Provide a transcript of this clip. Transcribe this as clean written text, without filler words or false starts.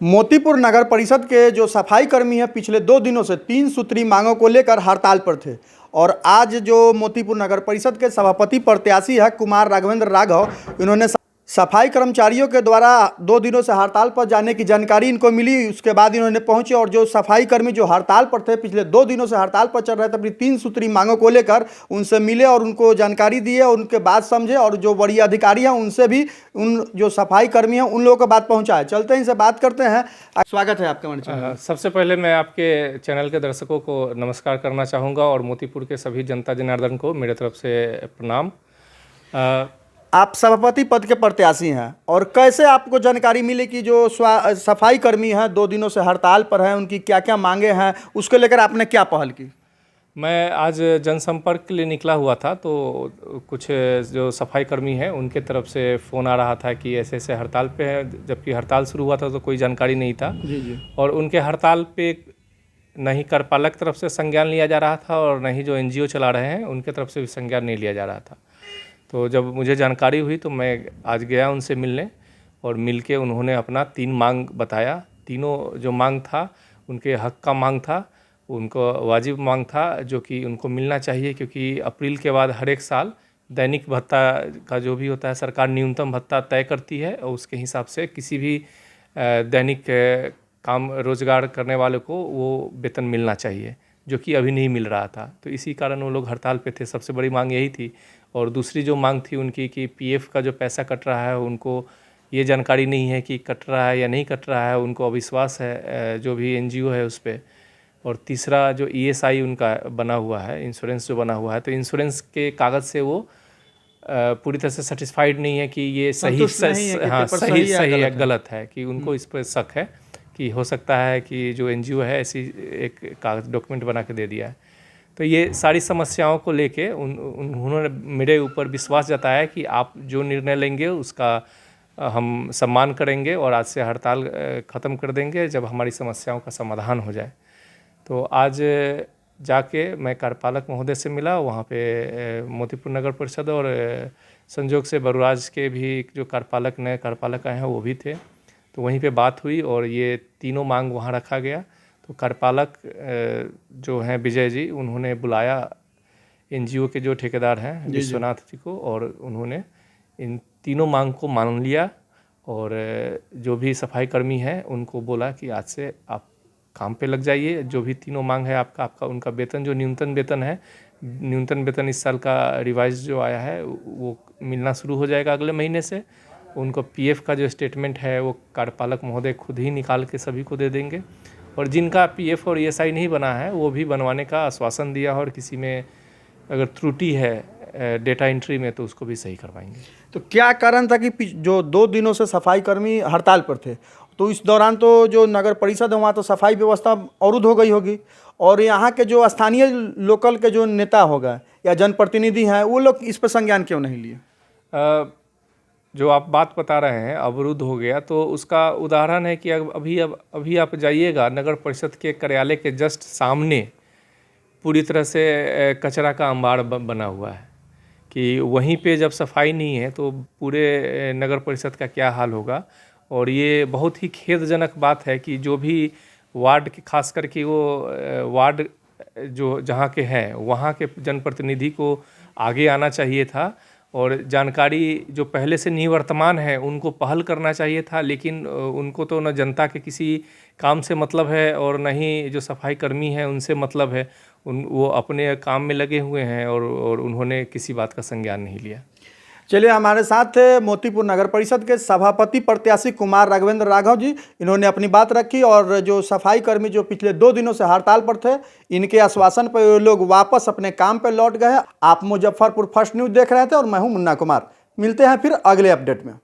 मोतीपुर नगर परिषद के जो सफाई कर्मी हैं पिछले 2 दिनों से 3 सूत्री मांगों को लेकर हड़ताल पर थे। और आज जो मोतीपुर नगर परिषद के सभापति प्रत्याशी है कुमार राघवेंद्र राघव, इन्होंने सफाई कर्मचारियों के द्वारा 2 दिनों से हड़ताल पर जाने की जानकारी इनको मिली। उसके बाद इन्होंने पहुंचे और जो सफाई कर्मी जो हड़ताल पर थे, पिछले 2 दिनों से हड़ताल पर चल रहे थे, अपनी 3 सूत्री मांगों को लेकर उनसे मिले और उनको जानकारी दिए और उनके बात समझे। और जो बड़ी अधिकारी हैं उनसे भी उन जो सफाई कर्मी हैं उन लोगों को बात पहुँचाए। चलते हैं, इनसे बात करते हैं। स्वागत है आपका हमारे चैनल। सबसे पहले मैं आपके चैनल के दर्शकों को नमस्कार करना चाहूँगा और मोतीपुर के सभी जनता जनार्दन को मेरे तरफ से प्रणाम। आप सभापति पद के प्रत्याशी हैं और कैसे आपको जानकारी मिली कि जो सफाई कर्मी हैं 2 दिनों से हड़ताल पर हैं, उनकी क्या क्या मांगे हैं, उसको लेकर आपने क्या पहल की? मैं आज जनसंपर्क के लिए निकला हुआ था, तो कुछ जो सफाई कर्मी हैं उनके तरफ से फ़ोन आ रहा था कि ऐसे ऐसे हड़ताल पे है, जबकि हड़ताल शुरू हुआ था तो कोई जानकारी नहीं था। जी। और उनके हड़ताल पे न ही कार्यपालक तरफ से संज्ञान लिया जा रहा था और न ही जो एनजीओ चला रहे हैं उनके तरफ से भी संज्ञान नहीं लिया जा रहा था। तो जब मुझे जानकारी हुई तो मैं आज गया उनसे मिलने और मिलके उन्होंने अपना 3 मांग बताया। तीनों जो मांग था उनके हक का मांग था, उनको वाजिब मांग था, जो कि उनको मिलना चाहिए, क्योंकि अप्रैल के बाद हर एक साल दैनिक भत्ता का जो भी होता है सरकार न्यूनतम भत्ता तय करती है और उसके हिसाब से किसी भी दैनिक काम रोजगार करने वाले को वो वेतन मिलना चाहिए, जो कि अभी नहीं मिल रहा था। तो इसी कारण वो लोग हड़ताल पे थे। सबसे बड़ी मांग यही थी। और दूसरी जो मांग थी उनकी कि पीएफ का जो पैसा कट रहा है उनको ये जानकारी नहीं है कि कट रहा है या नहीं कट रहा है, उनको अविश्वास है जो भी एनजीओ है उस पर। और तीसरा जो ईएसआई उनका बना हुआ है, इंश्योरेंस जो बना हुआ है, तो इंश्योरेंस के कागज़ से वो पूरी तरह से सेटिस्फाइड नहीं है कि ये सही है या गलत है, कि उनको इस पर शक है कि हो सकता है कि जो एनजीओ है ऐसी एक कागज डॉक्यूमेंट बना के दे दिया है। तो ये सारी समस्याओं को लेके उन्होंने मेरे ऊपर विश्वास जताया कि आप जो निर्णय लेंगे उसका हम सम्मान करेंगे और आज से हड़ताल ख़त्म कर देंगे जब हमारी समस्याओं का समाधान हो जाए। तो आज जाके मैं कार्यपालक महोदय से मिला वहाँ पे मोतीपुर नगर परिषद, और संजोग से बरुराज के भी जो नए कार्यपालक आए हैं वो भी थे। तो वहीं पे बात हुई और ये तीनों मांग वहाँ रखा गया। तो कार्यपालक जो हैं विजय जी, उन्होंने बुलाया एनजीओ के जो ठेकेदार हैं विश्वनाथ जी को, और उन्होंने इन तीनों मांग को मान लिया। और जो भी सफाई कर्मी हैं उनको बोला कि आज से आप काम पे लग जाइए। जो भी तीनों मांग है आपका उनका वेतन जो न्यूनतम वेतन इस साल का रिवाइज जो आया है वो मिलना शुरू हो जाएगा अगले महीने से। उनको पीएफ का जो स्टेटमेंट है वो कार्यपालक महोदय खुद ही निकाल के सभी को दे देंगे। और जिनका पीएफ और ईएसआई नहीं बना है वो भी बनवाने का आश्वासन दिया, और किसी में अगर त्रुटि है डेटा एंट्री में तो उसको भी सही करवाएंगे। तो क्या कारण था कि जो 2 दिनों से सफाई कर्मी हड़ताल पर थे, तो इस दौरान तो जो नगर परिषद है वहाँ तो सफाई व्यवस्था अवरुद्ध हो गई होगी, और यहाँ के जो स्थानीय लोकल के जो नेता होगा या जनप्रतिनिधि हैं वो लोग इस पर संज्ञान क्यों नहीं लिए? जो आप बात बता रहे हैं अवरुद्ध हो गया, तो उसका उदाहरण है कि अभी आप जाइएगा नगर परिषद के कार्यालय के जस्ट सामने पूरी तरह से कचरा का अंबार बना हुआ है, कि वहीं पे जब सफाई नहीं है तो पूरे नगर परिषद का क्या हाल होगा। और ये बहुत ही खेदजनक बात है कि जो भी वार्ड के, खास करके वो वार्ड जो जहाँ के हैं वहाँ के जनप्रतिनिधि को आगे आना चाहिए था, और जानकारी जो पहले से निवर्तमान है उनको पहल करना चाहिए था। लेकिन उनको तो न जनता के किसी काम से मतलब है और न ही जो सफाई कर्मी हैं उनसे मतलब है। वो अपने काम में लगे हुए हैं और उन्होंने किसी बात का संज्ञान नहीं लिया। चलिए, हमारे साथ मोतीपुर नगर परिषद के सभापति प्रत्याशी कुमार राघवेंद्र राघव जी, इन्होंने अपनी बात रखी। और जो सफाई कर्मी जो पिछले 2 दिनों से हड़ताल पर थे, इनके आश्वासन पर लोग वापस अपने काम पर लौट गए। आप मुजफ्फरपुर फर्स्ट न्यूज़ देख रहे थे और मैं हूं मुन्ना कुमार। मिलते हैं फिर अगले अपडेट में।